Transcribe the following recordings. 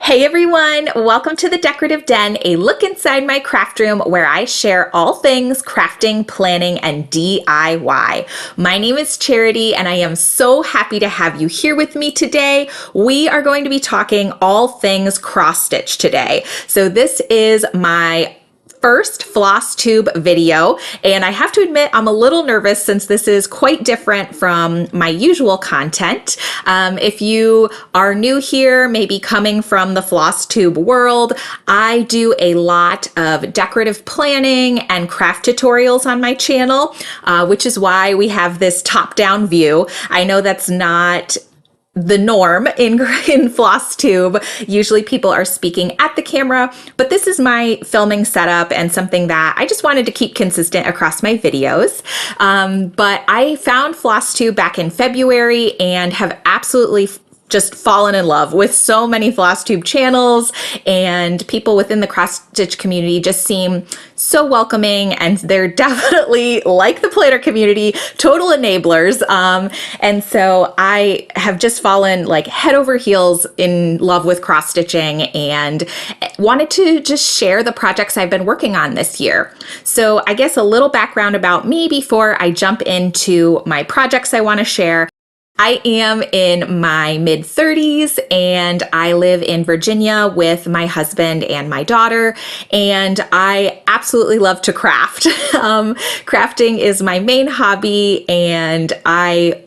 Hey everyone, welcome to the Decorative Den, a look inside my craft room where I share all things crafting, planning, and DIY. My name is Charity and I am so happy to have you here with me today. We are going to be talking all things cross stitch today. So this is my first Flosstube video, and I have to admit I'm a little nervous since this is quite different from my usual content. If you are new here, maybe coming from the Flosstube world, I do a lot of decorative planning and craft tutorials on my channel, which is why we have this top-down view. I know that's not the norm in Flosstube. Usually people are speaking at the camera, but this is my filming setup and something that I just wanted to keep consistent across my videos. But I found Flosstube back in February and have absolutely just fallen in love with so many Flosstube channels, and people within the cross stitch community just seem so welcoming, and they're definitely, like the planner community, total enablers. And so I have just fallen like head over heels in love with cross stitching and wanted to just share the projects I've been working on this year. So I guess a little background about me before I jump into my projects I want to share. I am in my mid-30s and I live in Virginia with my husband and my daughter, and I absolutely love to craft. Crafting is my main hobby, and I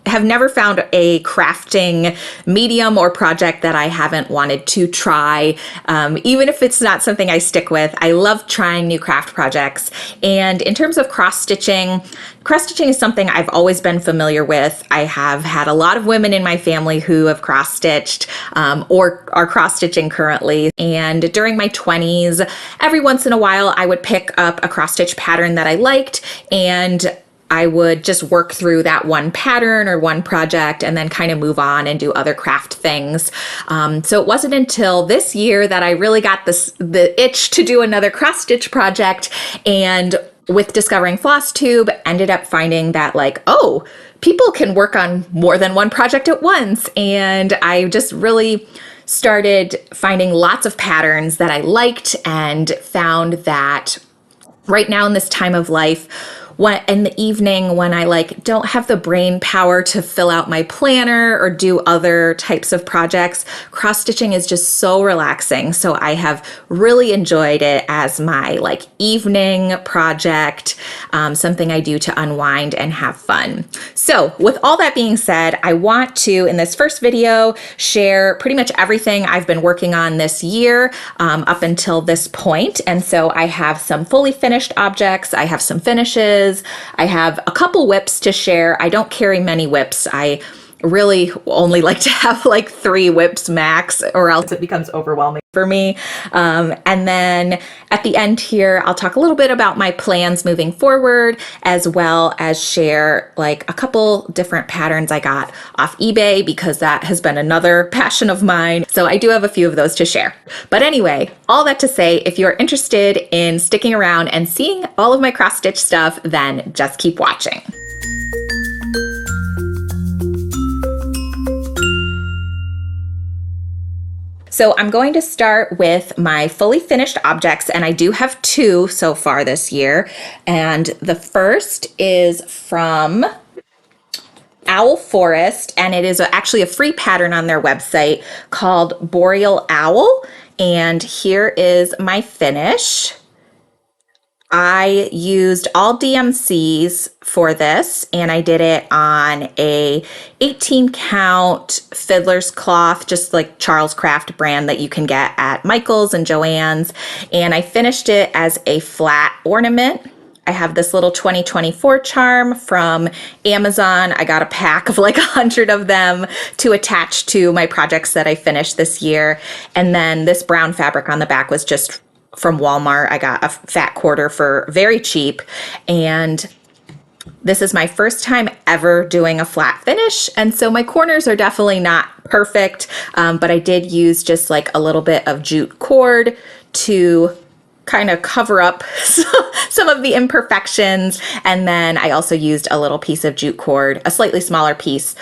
have never found a crafting medium or project that I haven't wanted to try. Even if it's not something I stick with, I love trying new craft projects. And in terms of cross-stitching is something I've always been familiar with. I have had a lot of women in my family who have cross-stitched or are cross-stitching currently. And during my 20s, every once in a while, I would pick up a cross-stitch pattern that I liked, and I would just work through that one pattern or one project and then kind of move on and do other craft things. So it wasn't until this year that I really got the itch to do another cross-stitch project, and with discovering Flosstube, ended up finding that people can work on more than one project at once. And I just really started finding lots of patterns that I liked, and found that right now in this time of life, in the evening when I don't have the brain power to fill out my planner or do other types of projects, cross stitching is just so relaxing. So I have really enjoyed it as my evening project, something I do to unwind and have fun. So with all that being said, I want to, in this first video, share pretty much everything I've been working on this year up until this point. And so I have some fully finished objects, I have some finishes, I have a couple whips to share. I don't carry many whips. I really only like to have 3 whips max, or else it becomes overwhelming for me. And then at the end here, I'll talk a little bit about my plans moving forward, as well as share a couple different patterns I got off eBay, because that has been another passion of mine. So I do have a few of those to share. But anyway, all that to say, if you're interested in sticking around and seeing all of my cross stitch stuff, then just keep watching. So I'm going to start with my fully finished objects, and I do have 2 so far this year. And the first is from Owl Forest, and it is actually a free pattern on their website called Boreal Owl. And here is my finish. I used all DMCs for this, and I did it on a 18 count fiddler's cloth, just like Charles Craft brand that you can get at Michael's and Joann's. And I finished it as a flat ornament. I have this little 2024 charm from Amazon. I got a pack of 100 of them to attach to my projects that I finished this year. And then this brown fabric on the back was just from Walmart. I got a fat quarter for very cheap. And this is my first time ever doing a flat finish. And so my corners are definitely not perfect, but I did use just a little bit of jute cord to kind of cover up some of the imperfections. And then I also used a little piece of jute cord, a slightly smaller piece,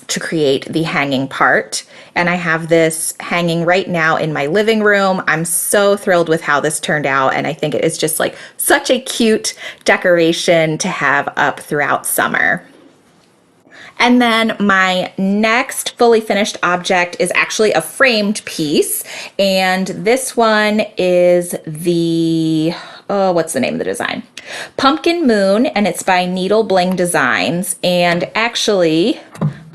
to create the hanging part. And I have this hanging right now in my living room. I'm so thrilled with how this turned out, and I think it is just like such a cute decoration to have up throughout summer. And then my next fully finished object is actually a framed piece. And this one is the, oh, what's the name of the design? Pumpkin Moon, and it's by Needle Bling Designs. And actually,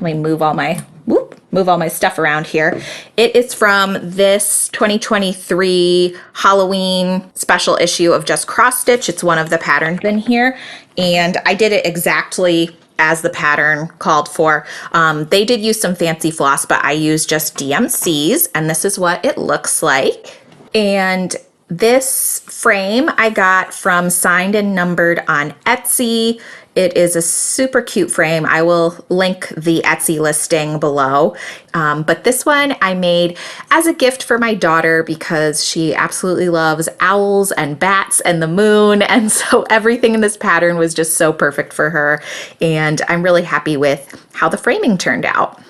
let me move all my stuff around here. It is from this 2023 Halloween special issue of Just Cross Stitch. It's one of the patterns in here. And I did it exactly as the pattern called for. They did use some fancy floss, but I used just DMCs, and this is what it looks like. And this frame I got from Signed and Numbered on Etsy. It is a super cute frame. I will link the Etsy listing below. But this one I made as a gift for my daughter because she absolutely loves owls and bats and the moon. And so everything in this pattern was just so perfect for her. And I'm really happy with how the framing turned out.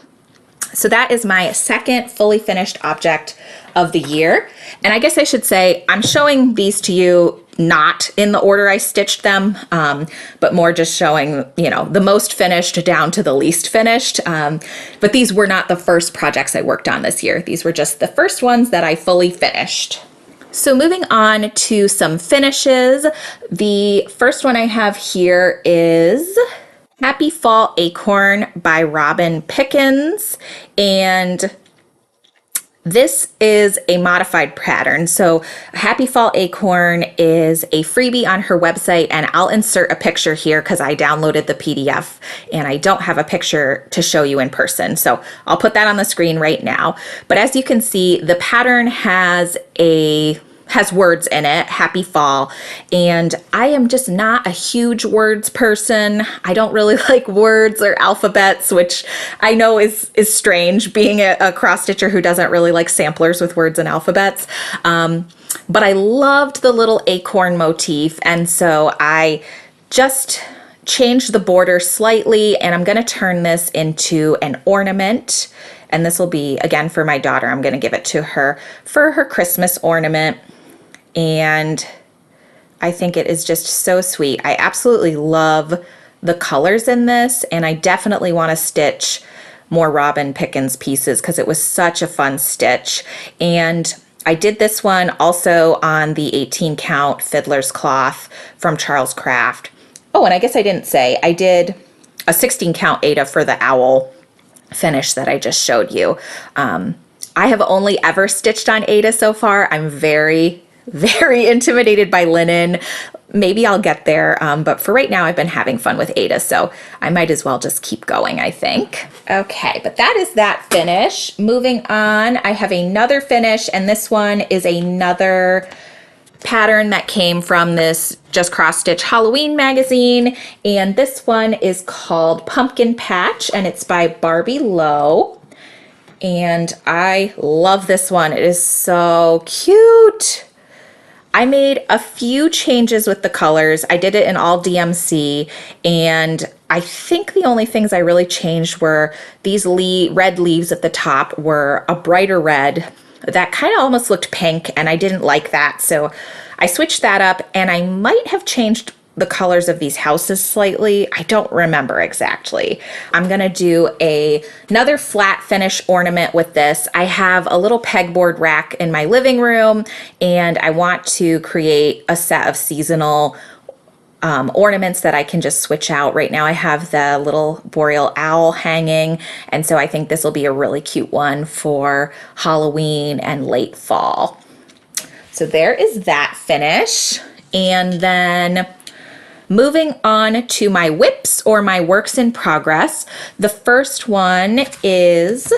So that is my second fully finished object of the year. And I guess I should say I'm showing these to you not in the order I stitched them, but more just showing, the most finished down to the least finished. But these were not the first projects I worked on this year. These were just the first ones that I fully finished. So moving on to some finishes. The first one I have here is Happy Fall Acorn by Robin Pickens, and this is a modified pattern. So Happy Fall Acorn is a freebie on her website, and I'll insert a picture here because I downloaded the PDF and I don't have a picture to show you in person. So I'll put that on the screen right now. But as you can see, the pattern has words in it, Happy Fall, and I am just not a huge words person. I don't really like words or alphabets, which I know is strange, being a cross stitcher who doesn't really like samplers with words and alphabets. But I loved the little acorn motif, and so I just changed the border slightly, and I'm going to turn this into an ornament. And this will be, again, for my daughter. I'm going to give it to her for her Christmas ornament. And I think it is just so sweet. I absolutely love the colors in this, and I definitely want to stitch more Robin Pickens pieces because it was such a fun stitch. And I did this one also on the 18 count Fiddler's Cloth from Charles Craft. Oh, and I guess I didn't say, I did a 16 count Ada for the owl finish that I just showed you. I have only ever stitched on Ada so far. I'm very intimidated by linen. Maybe I'll get there, but for right now I've been having fun with Ada, so I might as well just keep going, I think. Okay, but that is that finish. Moving on, I have another finish, and this one is another pattern that came from this Just Cross Stitch Halloween magazine, and this one is called Pumpkin Patch, and it's by Barbie Lowe. And I love this one. It is so cute. I made a few changes with the colors. I did it in all DMC, and I think the only things I really changed were these red leaves at the top were a brighter red that kind of almost looked pink, and I didn't like that. So I switched that up, and I might have changed the colors of these houses slightly. I don't remember exactly. I'm gonna do another flat finish ornament with this. I have a little pegboard rack in my living room, and I want to create a set of seasonal ornaments that I can just switch out. Right now I have the little boreal owl hanging, and so I think this will be a really cute one for Halloween and late fall. So there is that finish. And then moving on to my whips or my works in progress. The first one is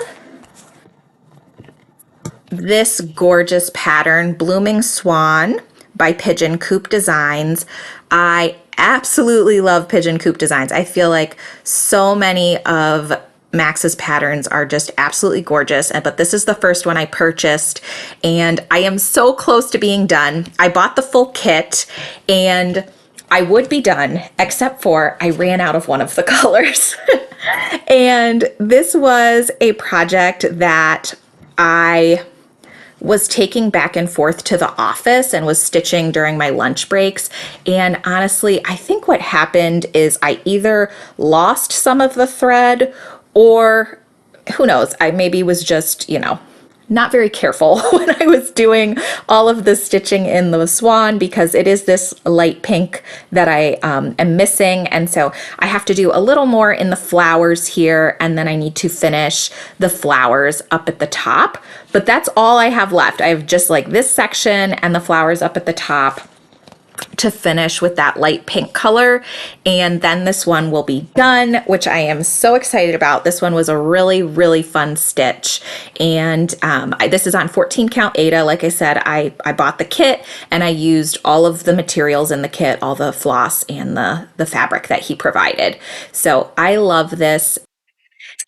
this gorgeous pattern, Blooming Swan by Pigeon Coop Designs. I absolutely love Pigeon Coop Designs. I feel like so many of Max's patterns are just absolutely gorgeous, but this is the first one I purchased, and I am so close to being done. I bought the full kit, and I would be done, except for I ran out of one of the colors. And this was a project that I was taking back and forth to the office and was stitching during my lunch breaks. And honestly, I think what happened is I either lost some of the thread, or who knows, I maybe was just, not very careful when I was doing all of the stitching in the swan, because it is this light pink that I am missing. And so I have to do a little more in the flowers here, and then I need to finish the flowers up at the top. But that's all I have left. I have just like this section and the flowers up at the top to finish with that light pink color, and then this one will be done, which I am so excited about. This one was a really, really fun stitch, and this is on 14 count Aida. Like I said, I bought the kit and I used all of the materials in the kit, all the floss and the fabric that he provided. So I love this.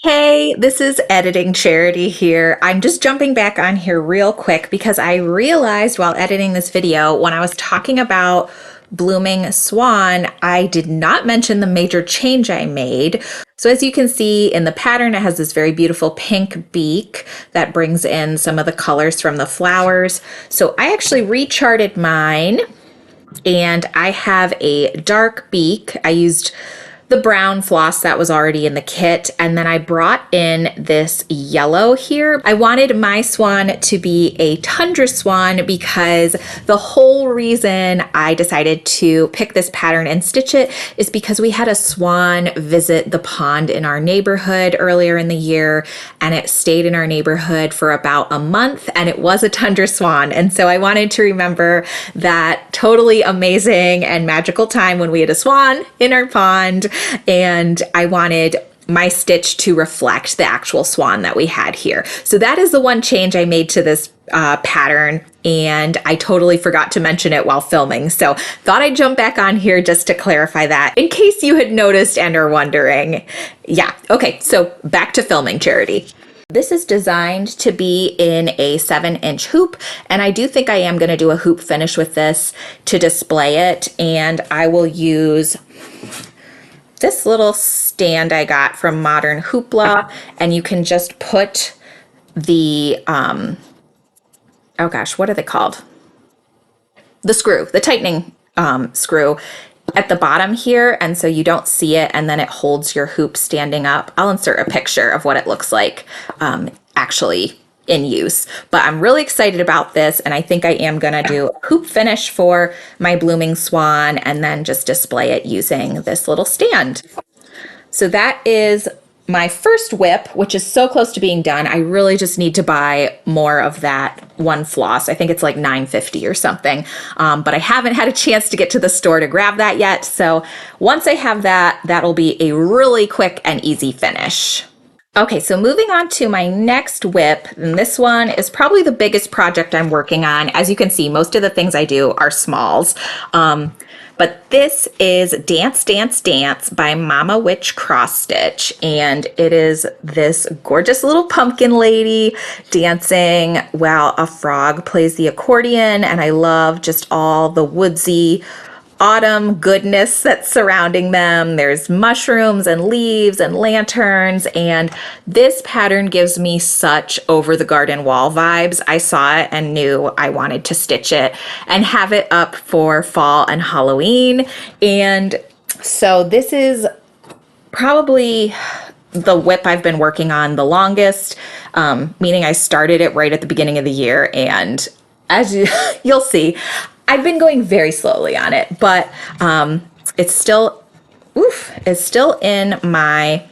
Hey, this is Editing Charity here. I'm just jumping back on here real quick because I realized while editing this video, when I was talking about blooming swan, I did not mention the major change I made. So as you can see in the pattern, it has this very beautiful pink beak that brings in some of the colors from the flowers. So I actually recharted mine, and I have a dark beak. I used the brown floss that was already in the kit, and then I brought in this yellow here. I wanted my swan to be a tundra swan because the whole reason I decided to pick this pattern and stitch it is because we had a swan visit the pond in our neighborhood earlier in the year, and it stayed in our neighborhood for about a month, and it was a tundra swan. And so I wanted to remember that totally amazing and magical time when we had a swan in our pond, and I wanted my stitch to reflect the actual swan that we had here. So that is the one change I made to this pattern, and I totally forgot to mention it while filming. So thought I'd jump back on here just to clarify that in case you had noticed and are wondering. Yeah, okay, so back to filming, Charity. This is designed to be in a 7-inch hoop, and I do think I am going to do a hoop finish with this to display it, and I will use this little stand I got from Modern Hoopla, and you can just put the, oh gosh, what are they called? The screw, the tightening screw at the bottom here, and so you don't see it, and then it holds your hoop standing up. I'll insert a picture of what it looks like actually in use, but I'm really excited about this, and I think I am gonna do a hoop finish for my blooming swan and then just display it using this little stand. So that is my first whip, which is so close to being done. I really just need to buy more of that one floss. I think it's like $9.50 or something, but I haven't had a chance to get to the store to grab that yet. So once I have that, that'll be a really quick and easy finish. Okay, so moving on to my next whip, and this one is probably the biggest project I'm working on. As you can see, most of the things I do are smalls. But this is Dance, Dance, Dance by Mama Witch Cross Stitch, and it is this gorgeous little pumpkin lady dancing while a frog plays the accordion, and I love just all the woodsy autumn goodness that's surrounding them. There's mushrooms and leaves and lanterns, and this pattern gives me such over the garden wall vibes. I saw it and knew I wanted to stitch it and have it up for fall and Halloween. And so this is probably the whip I've been working on the longest, meaning I started it right at the beginning of the year, and as you'll see, I've been going very slowly on it, but it's still in my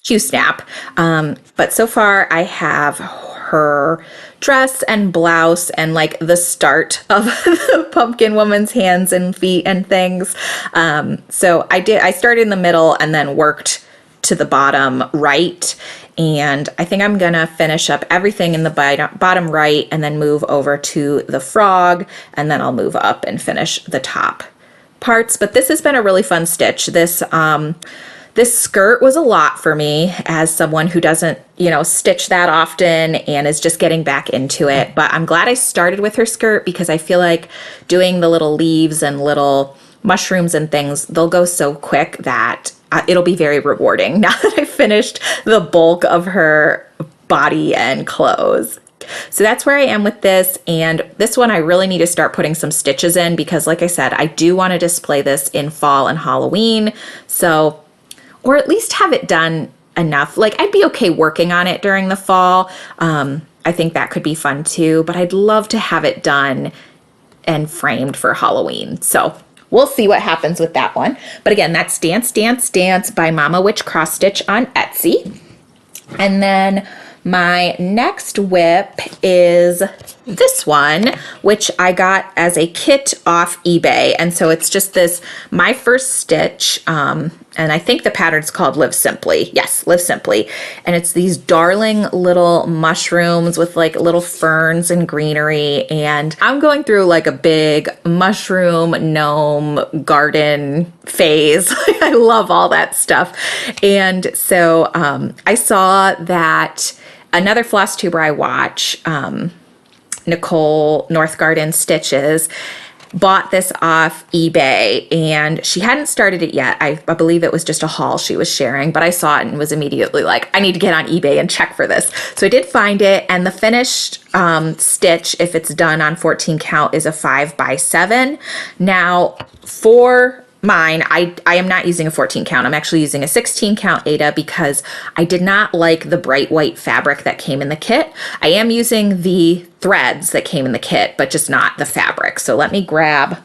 Q-snap. But so far I have her dress and blouse and like the start of the pumpkin woman's hands and feet and things. So I started in the middle and then worked to the bottom right. And I think I'm gonna finish up everything in the bottom right and then move over to the frog, and then I'll move up and finish the top parts. But this has been a really fun stitch. This This skirt was a lot for me as someone who doesn't, stitch that often and is just getting back into it. But I'm glad I started with her skirt because I feel like doing the little leaves and little mushrooms and things, they'll go so quick that it'll be very rewarding now that I've finished the bulk of her body and clothes. So that's where I am with this. And this one I really need to start putting some stitches in because like I said, I do want to display this in fall and Halloween. So, or at least have it done enough. Like I'd be okay working on it during the fall. I think that could be fun too, but I'd love to have it done and framed for Halloween. So we'll see what happens with that one. But again, that's Dance, Dance, Dance by Mama Witch Cross Stitch on Etsy. And then my next whip is this one, which I got as a kit off eBay. And so it's just this, my first stitch, and I think the pattern's called Live Simply. Yes, Live Simply. And it's these darling little mushrooms with like little ferns and greenery. And I'm going through like a big mushroom gnome garden phase. I love all that stuff. And so I saw that another Flosstuber I watch, Nicole Northgarden Stitches, bought this off eBay and she hadn't started it yet. I believe it was just a haul she was sharing, but I saw it and was immediately like, I need to get on eBay and check for this. So I did find it, and the finished stitch, if it's done on 14 count, is a 5x7. Now for mine, I am not using a 14 count. I'm actually using a 16 count Aida because I did not like the bright white fabric that came in the kit. I am using the threads that came in the kit, but just not the fabric. So let me grab,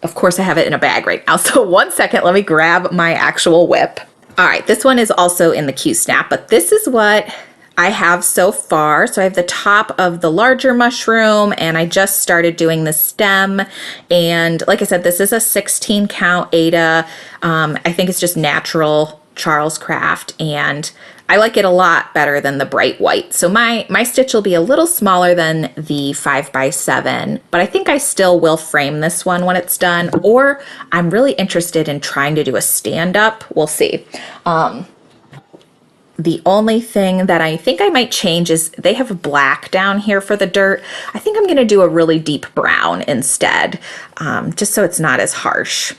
of course I have it in a bag right now. So 1 second, let me grab my actual whip. All right, this one is also in the Q-snap, but this is what I have so far. So I have the top of the larger mushroom and I just started doing the stem. And like I said, this is a 16 count Aida. I think it's just natural Charles Craft and I like it a lot better than the bright white. So my stitch will be a little smaller than the 5x7, but I think I still will frame this one when it's done, or I'm really interested in trying to do a stand up. We'll see. The only thing that I think I might change is they have black down here for the dirt. I think I'm going to do a really deep brown instead, just so it's not as harsh.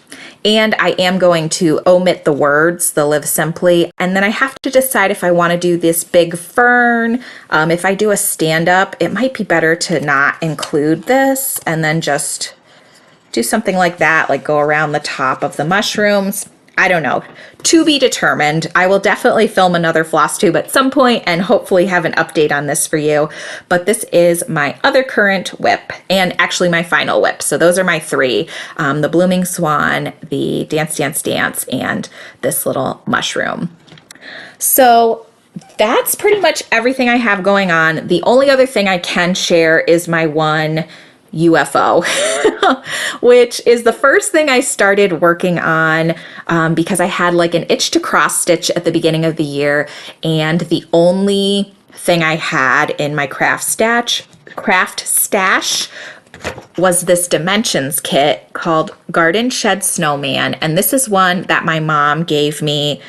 And I am going to omit the words, the Live Simply. And then I have to decide if I want to do this big fern. If I do a stand up, it might be better to not include this and then just do something like that, like go around the top of the mushrooms. I don't know. To be determined. I will definitely film another Flosstube at some point and hopefully have an update on this for you. But this is my other current whip and actually my final whip. So those are my three. The Blooming Swan, the Dance, Dance, Dance, and this little mushroom. So that's pretty much everything I have going on. The only other thing I can share is my one UFO, which is the first thing I started working on because I had like an itch to cross stitch at the beginning of the year, and the only thing I had in my craft stash was this dimensions kit called Garden Shed Snowman, and this is one that my mom gave me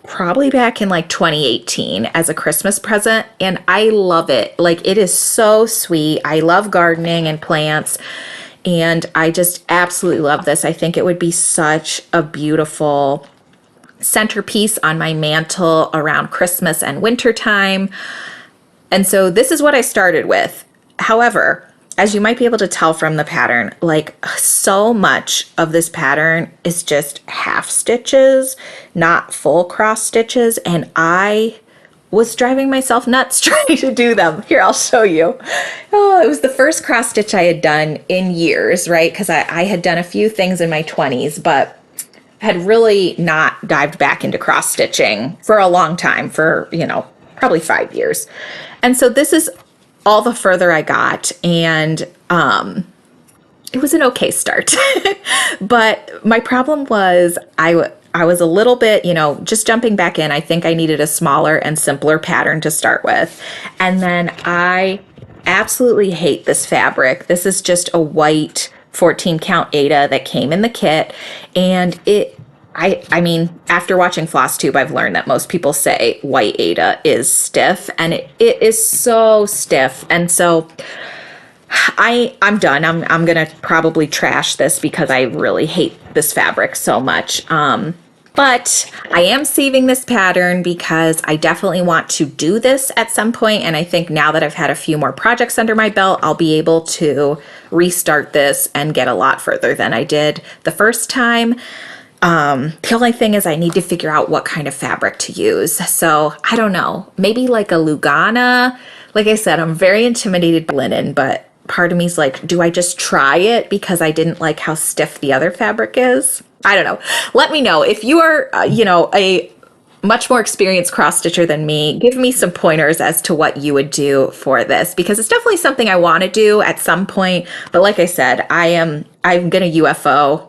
probably back in like 2018 as a Christmas present, and I love it. Like, it is so sweet. I love gardening and plants, and I just absolutely love this. I think it would be such a beautiful centerpiece on my mantle around Christmas and winter time. And so this is what I started with. However, as you might be able to tell from the pattern, like, so much of this pattern is just half stitches, not full cross stitches, and I was driving myself nuts trying to do them. Here, I'll show you. Oh, it was the first cross stitch I had done in years, right? Because I had done a few things in my 20s, but had really not dived back into cross stitching for a long time, for, probably 5 years. And so this is all the further I got, and it was an okay start. But my problem was I was a little bit, just jumping back in. I think I needed a smaller and simpler pattern to start with. And then I absolutely hate this fabric. This is just a white 14 count Aida that came in the kit, and it I mean, after watching Flosstube, I've learned that most people say white Ada is stiff, and it is so stiff. And so I'm done. I'm gonna probably trash this because I really hate this fabric so much. But I am saving this pattern because I definitely want to do this at some point, and I think now that I've had a few more projects under my belt, I'll be able to restart this and get a lot further than I did the first time. The only thing is I need to figure out what kind of fabric to use. So I don't know, maybe like a Lugana. Like I said, I'm very intimidated by linen, but part of me is like, do I just try it because I didn't like how stiff the other fabric is? I don't know. Let me know if you are, a much more experienced cross stitcher than me. Give me some pointers as to what you would do for this, because it's definitely something I want to do at some point. But like I said, I'm gonna UFO,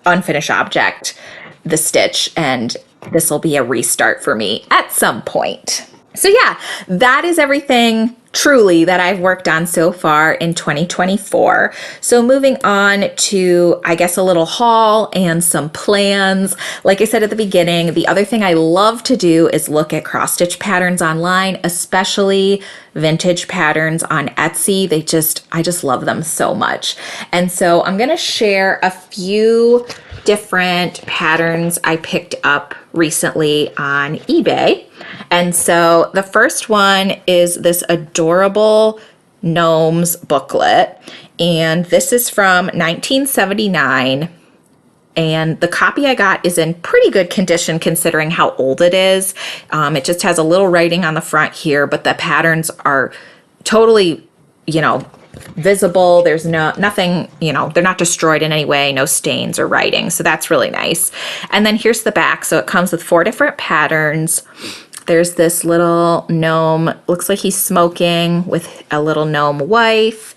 unfinished object, the stitch, and this will be a restart for me at some point. So yeah, that is everything truly that I've worked on so far in 2024. So moving on to, I guess, a little haul and some plans. Like I said at the beginning, the other thing I love to do is look at cross stitch patterns online, especially vintage patterns on Etsy. I just love them so much. And so I'm going to share a few different patterns I picked up recently on eBay. And so the first one is this adorable Gnomes booklet. And this is from 1979. And the copy I got is in pretty good condition considering how old it is. It just has a little writing on the front here, but the patterns are totally, visible. There's nothing, they're not destroyed in any way, no stains or writing. So that's really nice. And then here's the back. So it comes with 4 different patterns. There's this little gnome, looks like he's smoking with a little gnome wife.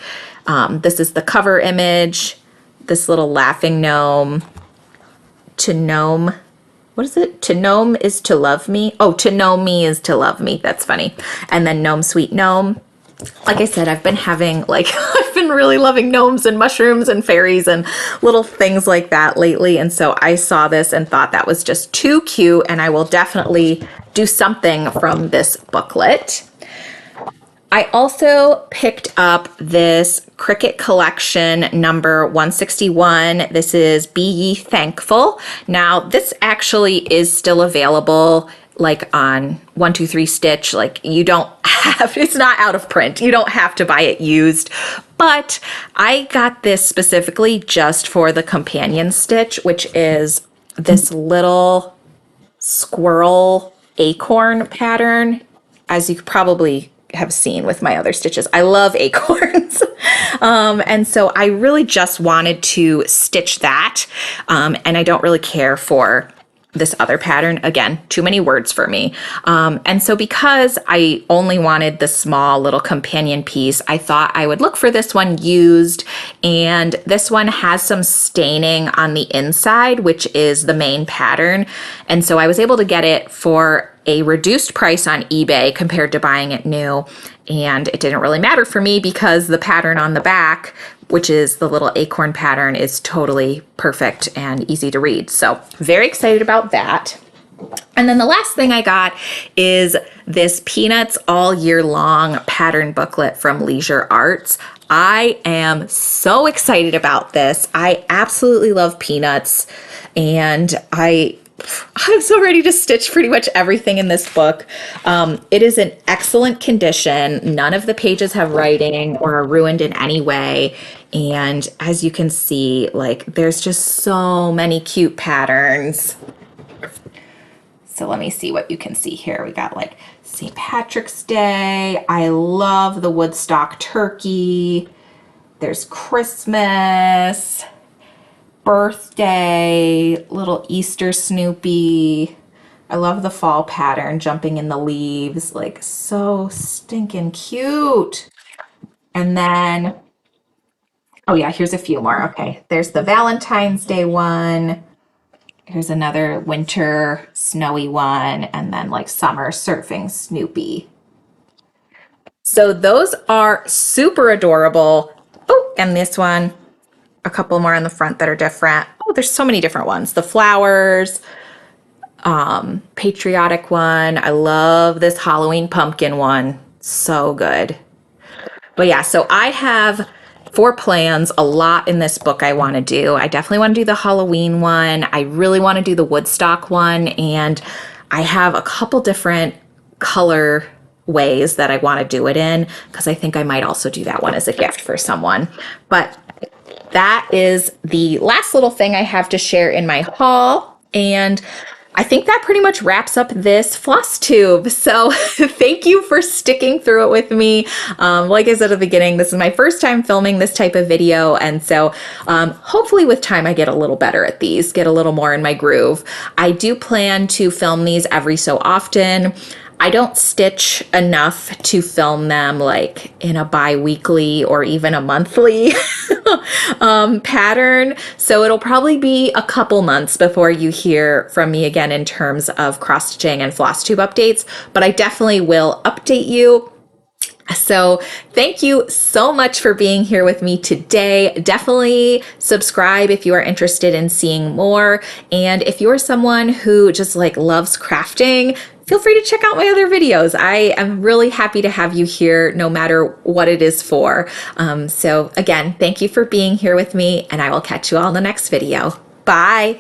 This is the cover image, this little laughing gnome. To gnome, what is it? To gnome is to love me. Oh, to know me is to love me. That's funny. And then gnome, sweet gnome. Like I said, I've been I've been really loving gnomes and mushrooms and fairies and little things like that lately. And so I saw this and thought that was just too cute, and I will definitely do something from this booklet. I also picked up this Cricut Collection number 161. This is Be Ye Thankful. Now, this actually is still available like on 123 Stitch. Like, you don't have, it's not out of print. You don't have to buy it used. But I got this specifically just for the companion stitch, which is this little squirrel acorn pattern, as you probably have seen with my other stitches. I love acorns. And so I really just wanted to stitch that. And I don't really care for this other pattern. Again, too many words for me. And so because I only wanted the small little companion piece, I thought I would look for this one used. And this one has some staining on the inside, which is the main pattern. And so I was able to get it for a reduced price on eBay compared to buying it new. And it didn't really matter for me because the pattern on the back, which is the little acorn pattern, is totally perfect and easy to read. So very excited about that. And then the last thing I got is this Peanuts All Year Long pattern booklet from Leisure Arts. I am so excited about this. I absolutely love Peanuts, and I'm so ready to stitch pretty much everything in this book. It is in excellent condition. None of the pages have writing or are ruined in any way. And as you can see, like, there's just so many cute patterns. So let me see what you can see here. We got like St. Patrick's Day. I love the Woodstock turkey. There's Christmas, birthday, little Easter Snoopy. I love the fall pattern, jumping in the leaves, like so stinking cute. And then, oh yeah, here's a few more. Okay, there's the Valentine's Day one. Here's another winter snowy one, and then like summer surfing Snoopy. So those are super adorable. Oh, and this one, a couple more on the front that are different. Oh, there's so many different ones. The flowers, patriotic one. I love this Halloween pumpkin one. So good. But yeah, so I have 4 plans, a lot in this book I want to do. I definitely want to do the Halloween one. I really want to do the Woodstock one. And I have a couple different color ways that I want to do it in, because I think I might also do that one as a gift for someone. But that is the last little thing I have to share in my haul. And I think that pretty much wraps up this Flosstube. So thank you for sticking through it with me. Like I said at the beginning, this is my first time filming this type of video. And so hopefully with time I get a little better at these, get a little more in my groove. I do plan to film these every so often. I don't stitch enough to film them like in a bi-weekly or even a monthly pattern. So it'll probably be a couple months before you hear from me again in terms of cross stitching and Flosstube updates, but I definitely will update you. So thank you so much for being here with me today. Definitely subscribe if you are interested in seeing more. And if you're someone who just like loves crafting, feel free to check out my other videos. I am really happy to have you here no matter what it is for. So again, thank you for being here with me, and I will catch you all in the next video. Bye.